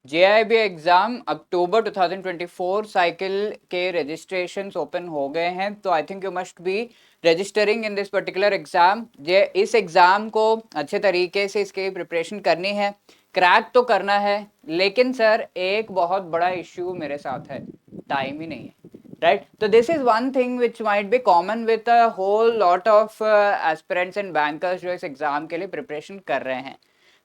JIB exam अक्टूबर 2024 cycle के registration open हो गए हैं, तो I think you must be registering in this particular exam. ये इस एग्जाम को अच्छे तरीके से इसकी प्रिपरेशन करनी है, क्रैक तो करना है, लेकिन सर एक बहुत बड़ा इश्यू मेरे साथ है, टाइम ही नहीं है। राइट, तो this is one thing which might be common with a whole lot of aspirants and bankers जो इस एग्जाम के लिए प्रिपरेशन कर रहे हैं।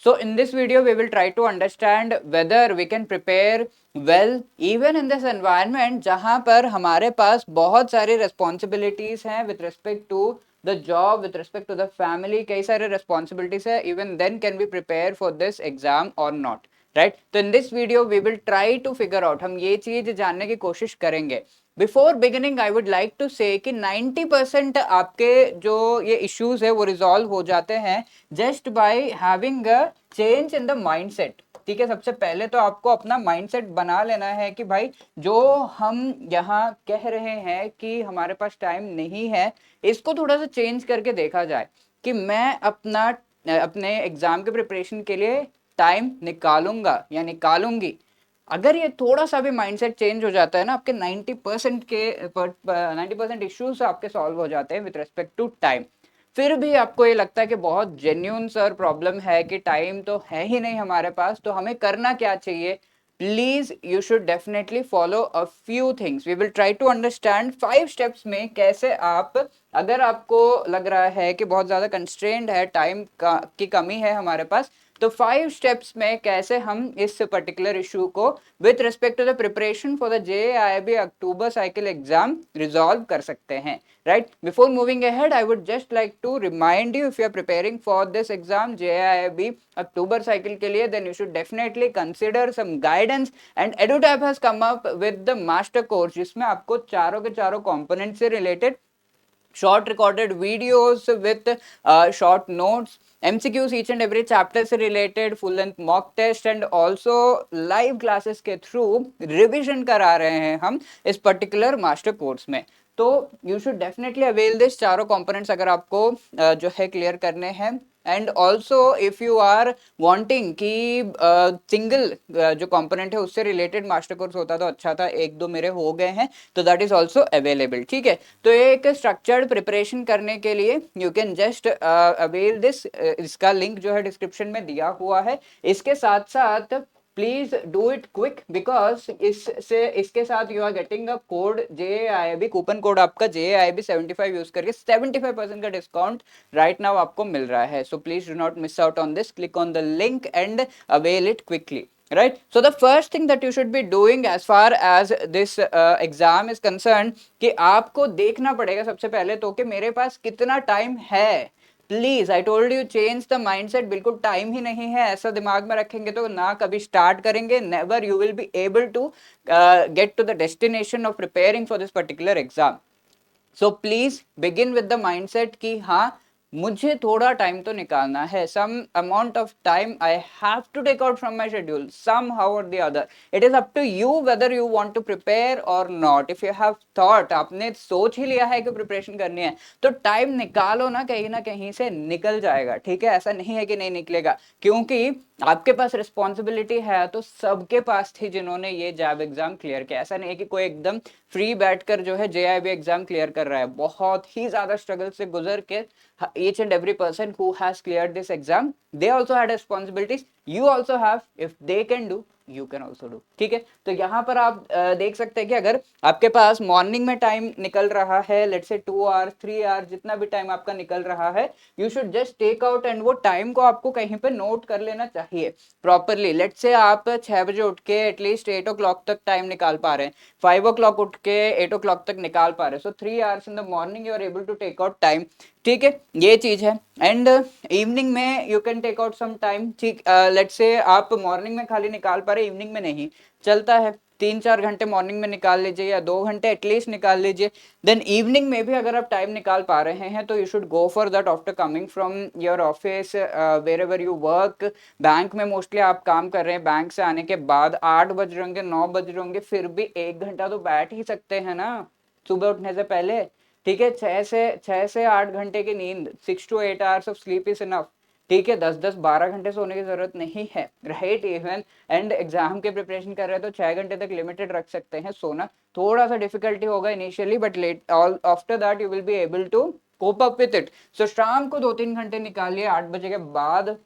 So in this video, we will try to understand whether we can prepare well even in this environment जहां पर हमारे पास बहुत सारी responsibilities हैं with respect to the job, with respect to the family, कई सारे responsibilities है, even then can we prepare for this exam or not, right? तो in this video we will try to figure out, हम ये चीज जानने की कोशिश करेंगे। Before beginning I would like to say कि 90% आपके जो ये इश्यूज है वो रिजॉल्व हो जाते हैं just by having a change in the mindset. ठीक है, सबसे पहले तो आपको अपना माइंडसेट बना लेना है कि भाई जो हम यहाँ कह रहे हैं कि हमारे पास टाइम नहीं है, इसको थोड़ा सा चेंज करके देखा जाए कि मैं अपने एग्जाम के प्रिपरेशन के लिए टाइम निकालूंगा या निकालूंगी। अगर ये थोड़ा सा भी माइंडसेट चेंज हो जाता है ना, आपके 90% इश्यूज आपके सॉल्व हो जाते हैं विद रेस्पेक्ट टू टाइम। फिर भी आपको ये लगता है कि बहुत जेन्यून सर प्रॉब्लम है कि टाइम तो है ही नहीं हमारे पास, तो हमें करना क्या चाहिए? Please you should definitely follow a few things. We will try to understand 5 steps में कैसे आप, अगर आपको लग रहा है कि बहुत ज्यादा कंस्ट्रेंड है, टाइम की कमी है हमारे पास, तो 5 स्टेप्स में कैसे हम इस पर्टिकुलर इशू को with respect to the preparation for the JIB October cycle exam resolve कर सकते हैं। Right, before moving ahead I would just like to remind you, if you are preparing for this exam JIB October cycle के लिए, then you should definitely consider some guidance. And EduTap has come up with the master course, जिसमें आपको चारों के चारों component से related short recorded videos with short notes, MCQs each and every chapter से related, full length mock test and also live classes के through revision करा रहे हैं हम इस particular master course में। तो you should definitely avail this चारों components अगर आपको जो है clear करने हैं। And also if you are wanting कि सिंगल जो कंपोनेंट है उससे रिलेटेड मास्टर कोर्स होता तो अच्छा था, एक दो मेरे हो गए हैं, तो दैट इज ऑल्सो अवेलेबल। ठीक है, तो एक स्ट्रक्चर्ड प्रिपरेशन करने के लिए you can just avail this, इसका लिंक जो है डिस्क्रिप्शन में दिया हुआ है। इसके साथ साथ please do it quick, because इसके साथ you are getting a code JIB, coupon code आपका JIB 75 यूज करके 75% का डिस्काउंट राइट नाउ आपको मिल रहा है। So please do not miss out on this, click on the link and avail it quickly. Right, so the first thing that you should be doing as far as this exam is concerned, कि आपको देखना पड़ेगा सबसे पहले तो कि मेरे पास कितना टाइम है। Please I told you, change the mindset. बिल्कुल टाइम ही नहीं है ऐसा दिमाग में रखेंगे तो ना कभी स्टार्ट करेंगे, never you will be able to get to the destination of preparing for this particular exam. So please begin with the mindset कि हाँ, मुझे थोड़ा टाइम तो निकालना है, some amount of time I have to take out from my schedule somehow और the other. It is up to you whether you want to prepare और नॉट। इफ यू हैव थॉट, आपने सोच ही लिया है कि प्रिपरेशन करनी है, तो टाइम निकालो ना कहीं से निकल जाएगा। ठीक है, ऐसा नहीं है कि नहीं निकलेगा, क्योंकि आपके पास रिस्पॉन्सिबिलिटी है तो सबके पास थी जिन्होंने ये जैब एग्जाम क्लियर किया। ऐसा नहीं है कि कोई एकदम फ्री बैठकर जो है JIB एग्जाम क्लियर कर रहा है, बहुत ही ज्यादा स्ट्रगल से गुजर के each and every person who has cleared this exam, they also had responsibilities, you also have, if they can do you can also do। ठीक है, तो यहाँ पर आप देख सकते हैं कि अगर आपके पास मॉर्निंग में टाइम निकल रहा है, लेट्स से 2 आवर्स 3 आवर्स, जितना भी टाइम आपका निकल रहा है, you should just take out and वो टाइम को आपको कहीं पे नोट कर लेना चाहिए प्रॉपरली। लेट्स से आप 6 बजे उठ के एटलीस्ट 8 o'clock तक टाइम निकाल पा रहे हैं, 5 o'clock उठ के 8 o'clock तक निकाल पा रहे हैं, so 3 hours in the morning you are able to take out time. ठीक है, ये चीज है। एंड इवनिंग में you can take out some time. ठीक, लेट्स से आप मॉर्निंग में खाली निकाल पा रहे, इवनिंग में नहीं, चलता है 3-4 घंटे मॉर्निंग में निकाल लीजिए या 2 घंटे एटलीस्ट निकाल लीजिए। देन इवनिंग में भी अगर आप टाइम निकाल पा रहे हैं तो you should go for that after coming from your office, wherever you work. Bank में मोस्टली आप काम कर रहे हैं, बैंक से आने के बाद 8 बज रहे होंगे 9 बज रहे होंगे, फिर भी 1 घंटा तो बैठ ही सकते हैं ना सुबह उठने से पहले। ठीक है, 6 से 8 घंटे की नींद, 6 to 8 hours of sleep is enough. ठीक है, 10-10 12 घंटे सोने की जरूरत नहीं है, राइट। इवन एंड एग्जाम के प्रिपरेशन कर रहे हैं तो 6 घंटे तक लिमिटेड रख सकते हैं सोना। थोड़ा सा डिफिकल्टी होगा initially, but let all after that you will be able to cope up with it. So शाम को 2-3 घंटे निकालिए 8 बजे के बाद,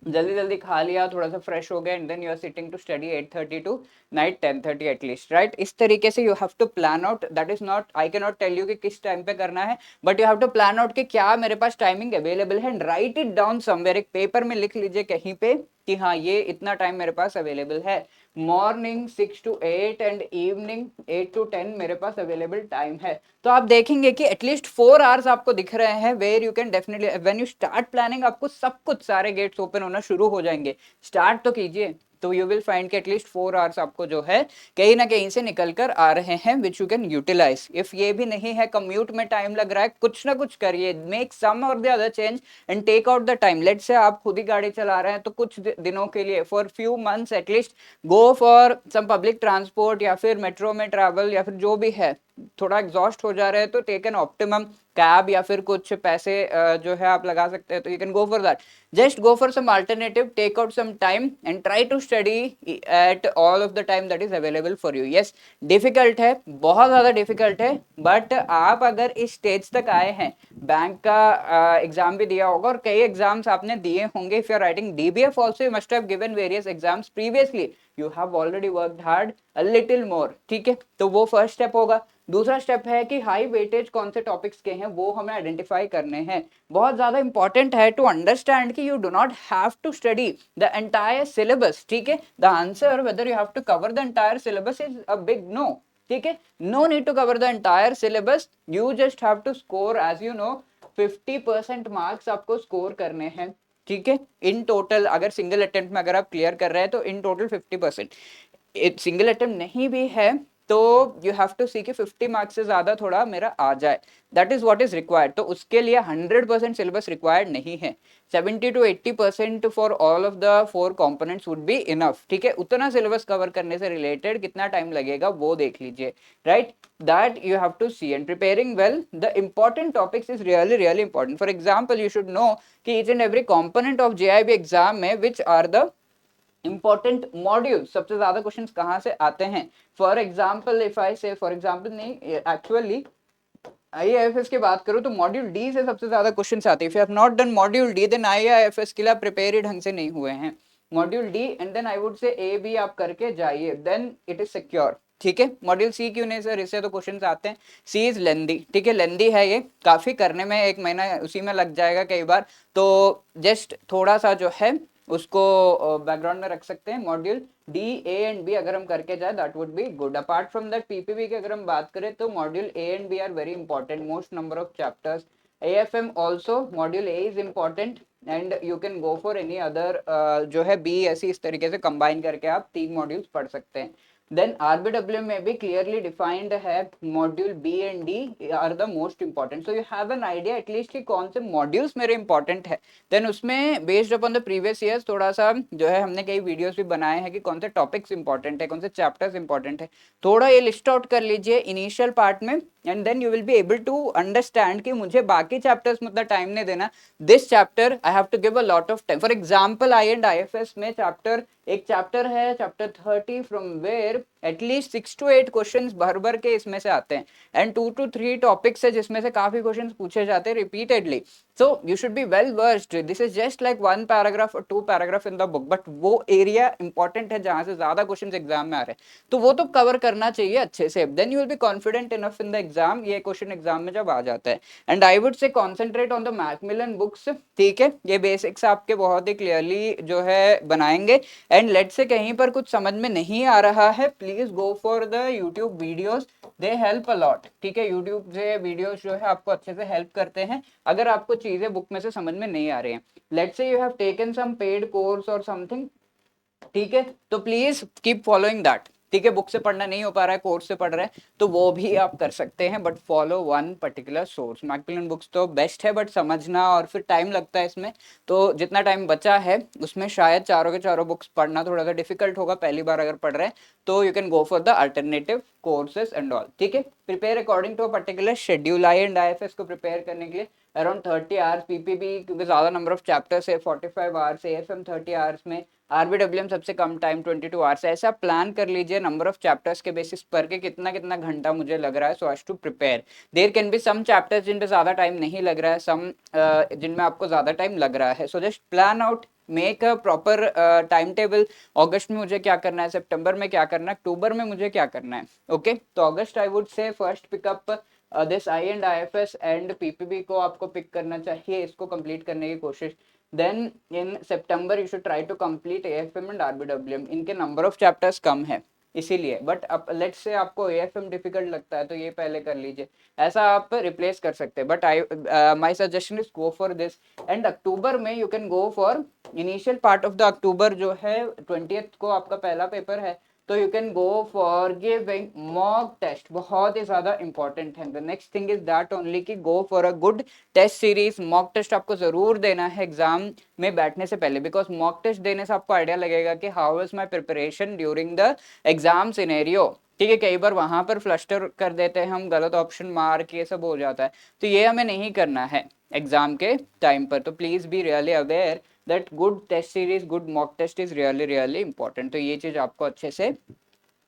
जल्दी जल्दी खा लिया, थोड़ा सा फ्रेश हो गया, and then you are sitting to study 8:30 to night 10:30 at least, right. इस तरीके से you have to plan out. That is not, I can not tell you कि किस टाइम पे करना है, but you have to plan out कि क्या मेरे पास टाइमिंग अवेलेबल है, and write it down somewhere. एक पेपर में लिख लीजिए कहीं पे कि हाँ ये इतना टाइम मेरे पास अवेलेबल है। Morning 6 to 8 and evening 8 to 10 मेरे पास अवेलेबल टाइम है। तो आप देखेंगे कि एटलीस्ट 4 आवर्स आपको दिख रहे हैं where you can definitely, when you start planning आपको सब कुछ सारे गेट्स ओपन होना शुरू हो जाएंगे। स्टार्ट तो कीजिए, तो यू विल फाइंड कि एटलीस्ट 4 आवर्स आपको जो है कहीं ना कहीं से निकल कर आ रहे हैं, which you can utilise. If ये भी नहीं है, कम्यूट में टाइम लग रहा है, कुछ ना कुछ करिए, मेक सम और the other change and take out the time. Let say आप खुद ही गाड़ी चला रहे हैं तो कुछ दिनों के लिए, for few months at least, go for some public transport या फिर मेट्रो में ट्रैवल, या फिर जो भी है, थोड़ा एग्जॉस्ट हो जा रहे हैं तो टेक एन ऑप्टिमम कैब, या फिर कुछ पैसे जो है आप लगा सकते हैं, तो you can go for that. Just go for some alternative, take out some time and try to study at all of the time that is available for you. Yes, difficult है, बहुत ज्यादा डिफिकल्ट है, but आप अगर इस stage तक आए हैं, बैंक का एग्जाम भी दिया होगा और कई एग्जाम्स आपने दिए होंगे, if you are writing DBF also you must have given various exams previously, you have already worked hard a little more, ठीक है। तो वो फर्स्ट स्टेप होगा। दूसरा स्टेप है कि हाई वेटेज कौन से टॉपिक्स के हैं वो हमें आइडेंटिफाई करने हैं। बहुत ज्यादा इंपॉर्टेंट है टू अंडरस्टैंड कि you do not have to study the entire syllabus, ठीक है। The answer whether you have to cover the entire syllabus is a big no, ठीक है। No need to cover the entire syllabus, you just have to score, as you know 50% marks आपको score करने हैं, ठीक है। In total अगर single attempt में अगर आप क्लियर कर रहे हैं तो इन टोटल 50%। सिंगल अटेम्प्ट नहीं भी है तो यू हैव टू सी कि 50 मार्क्स से ज्यादा थोड़ा मेरा आ जाए, that is what is required. तो उसके लिए 100% सिलेबस रिक्वायर्ड नहीं है, 70 to 80% for all of the 4 components would be enough, ठीक है। उतना सिलेबस कवर करने से रिलेटेड कितना टाइम लगेगा वो देख लीजिए, right. That you have to see, and preparing well the important topics is really really important. For example you should know कि each and every component of JIB exam में which are the important module, सबसे ज्यादा questions कहाँ से आते हैं। For example if I से, for example नहीं, एक्चुअली आईआईएफएस की बात करूं तो मॉड्यूल डी से सबसे ज्यादा क्वेश्चंस आते हैं। If you have not done module D then IIFS के लिए प्रिपेयर ही ढंग से नहीं हुए हैं। Module D and then I would say A B आप करके जाइए, देन इट इज सिक्योर, ठीक है। मॉड्यूल सी क्यों नहीं सर, इससे तो क्वेश्चंस आते हैं। सी इज लेंदी, ठीक है, लेंदी है, ये काफी करने में 1 महीना उसी में लग जाएगा कई बार, तो जस्ट थोड़ा सा जो है उसको बैकग्राउंड में रख सकते हैं। Module D A and B अगर हम करके जाए that would be good. Apart from that PPB की अगर हम बात करें तो module A and B are very important, most number of chapters. AFM also module A is important and you can go for any other जो है B ऐसी, इस तरीके से कंबाइन करके आप 3 मॉड्यूल्स पढ़ सकते हैं। देन आरबीडब्ल्यू में भी क्लियरली डिफाइंड है, module B and D are the most important, so you have an idea at least कि कौन से मॉड्यूल्स मेरे इंपॉर्टेंट है। देन उसमें based upon the previous years थोड़ा सा जो है हमने कई वीडियोस भी बनाए हैं कि कौन से टॉपिक्स इंपॉर्टेंट है, कौन से चैप्टर्स इंपॉर्टेंट है, थोड़ा ये लिस्ट आउट कर लीजिए इनिशियल पार्ट में, and then you will be able to understand कि मुझे बाकी चैप्टर्स में उतना टाइम नहीं देना, this chapter I have to give a lot of time. For example I and IFS में एक चैप्टर है chapter 30 from where at least 6 to 8 questions भर भर के इसमें से आते हैं, एंड 2 to 3 टॉपिक्स है जिसमें से काफी क्वेश्चंस पूछे जाते हैं repeatedly. So you should be well versed. This is just like 1 paragraph or 2 paragraph in the book, but वो एरिया इंपॉर्टेंट है जहां से ज्यादा क्वेश्चंस एग्जाम में आ रहे हैं, तो वो तो कवर करना चाहिए अच्छे से, then you will be confident enough in the exam, ये क्वेश्चन एग्जाम में जब आ जाता है। And I would say concentrate on the Macmillan books, ठीक है, ये बेसिक्स आपके बहुत ही क्लियरली जो है बनाएंगे। एंड लेट से कहीं पर कुछ समझ में नहीं आ रहा है, please go for the YouTube videos, they help a lot, ठीक है। यूट्यूब से वीडियोस जो है आपको अच्छे से हेल्प करते हैं अगर आपको चीजें बुक में से समझ में नहीं आ रही हैं। Let's say you have taken some paid course और समथिंग, ठीक है, तो प्लीज कीप फॉलोइंग दैट, ठीक है। बुक से पढ़ना नहीं हो पा रहा है, कोर्स से पढ़ रहे हैं तो वो भी आप कर सकते हैं, but follow one particular source. Macmillan books तो बेस्ट है, बट समझना और फिर टाइम लगता है इसमें, तो जितना टाइम बचा है उसमें शायद चारों के चारों बुक्स पढ़ना थोड़ा सा डिफिकल्ट होगा पहली बार अगर पढ़ रहे हैं, तो you can go for the alternative courses and all, ठीक है। Prepare according to a particular schedule. I and IFS को प्रिपेयर करने के लिए अराउंड 30 आवर्स, पीपीबी क्योंकि ज़्यादा नंबर ऑफ चैप्टर्स है 45 आवर्स, एएफएम 30 आवर्स में, आरबीडब्ल्यूएम सबसे कम टाइम 22 आवर्स। ऐसा प्लान कर लीजिए नंबर ऑफ चैप्टर्स के बेसिस पर के कितना कितना घंटा मुझे लग रहा है so as to prepare. There can be some chapters जिन पे ज़्यादा टाइम नहीं लग रहा है, सम जिनमें आपको ज़्यादा टाइम लग रहा है। So just plan out, make a proper time table. अगस्त में मुझे क्या करना है, सितंबर में क्या करना है, अक्टूबर में मुझे क्या करना है। ओके तो अगस्त I would say first pick up this I and IFS and PPB को आपको पिक करना चाहिए, इसको कंप्लीट करने की कोशिश। Then in September you should try to complete AFM and RBWM. इनके नंबर ऑफ चैप्टर्स कम है इसीलिए, बट अब लेट्स से आपको एएफएम डिफिकल्ट लगता है तो ये पहले कर लीजिए, ऐसा आप रिप्लेस कर सकते हैं। But I my suggestion is go for this. And अक्टूबर में you can go for initial part of the October जो है 20th को आपका पहला पेपर है, तो you can go for giving mock test, बहुत ही ज्यादा इंपॉर्टेंट है। The next thing is that only कि go for a good test series. Mock test आपको जरूर देना है एग्जाम में बैठने से पहले, बिकॉज मॉक टेस्ट देने से आपको आइडिया लगेगा कि how is my preparation during the exam scenario. ठीक है, कई बार वहां पर फ्लस्टर कर देते हैं हम, गलत ऑप्शन मार के सब हो जाता है, तो ये हमें नहीं करना है एग्जाम के टाइम पर। तो please be really aware that good test series, good mock test is really really important. तो ये चीज आपको अच्छे से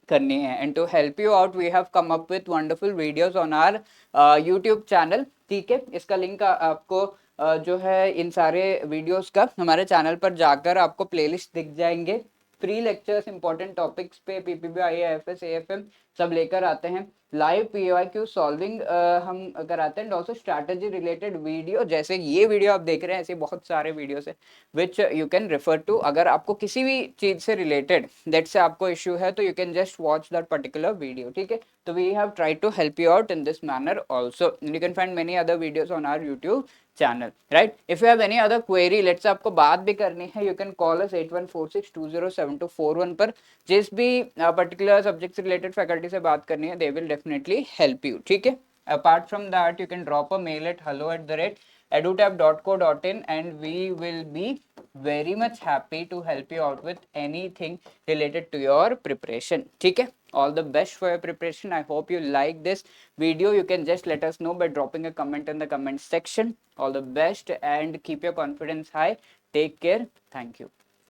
करनी है। And to help you out we have come up with wonderful videos on our YouTube channel. ठीक है, इसका लिंक आपको जो है इन सारे वीडियोस का हमारे चैनल पर जाकर आपको प्लेलिस्ट दिख जाएंगे। फ्री लेक्चर्स इंपॉर्टेंट टॉपिक्स पे पीपीबी, आईएएफएस, एएफएम सब लेकर आते हैं। लाइव पीवाईक्यू सॉल्विंग हम कराते हैं, and also strategy related video, जैसे ये वीडियो आप देख रहे हैं ऐसे बहुत सारे वीडियोस है which you can refer to. अगर आपको किसी भी चीज से रिलेटेड दैट से आपको इश्यू है तो you can just watch that particular video. ठीक है, तो we have tried to help you out in this manner also. You can find many other videos on our YouTube channel, right? If you have any other query, let's आपको बात भी करनी है, you can call अस 8146207241 पर। जिस भी particular subject से related faculty से बात करनी है, they will definitely help you. ठीक है, apart from that you can drop a mail at hello@edutap.co.in and we will be very much happy to help you out with anything related to your preparation. ठीक है, all the best for your preparation. I hope you like this video. You can just let us know by dropping a comment in the comment section. All the best and keep your confidence high. Take care. Thank you.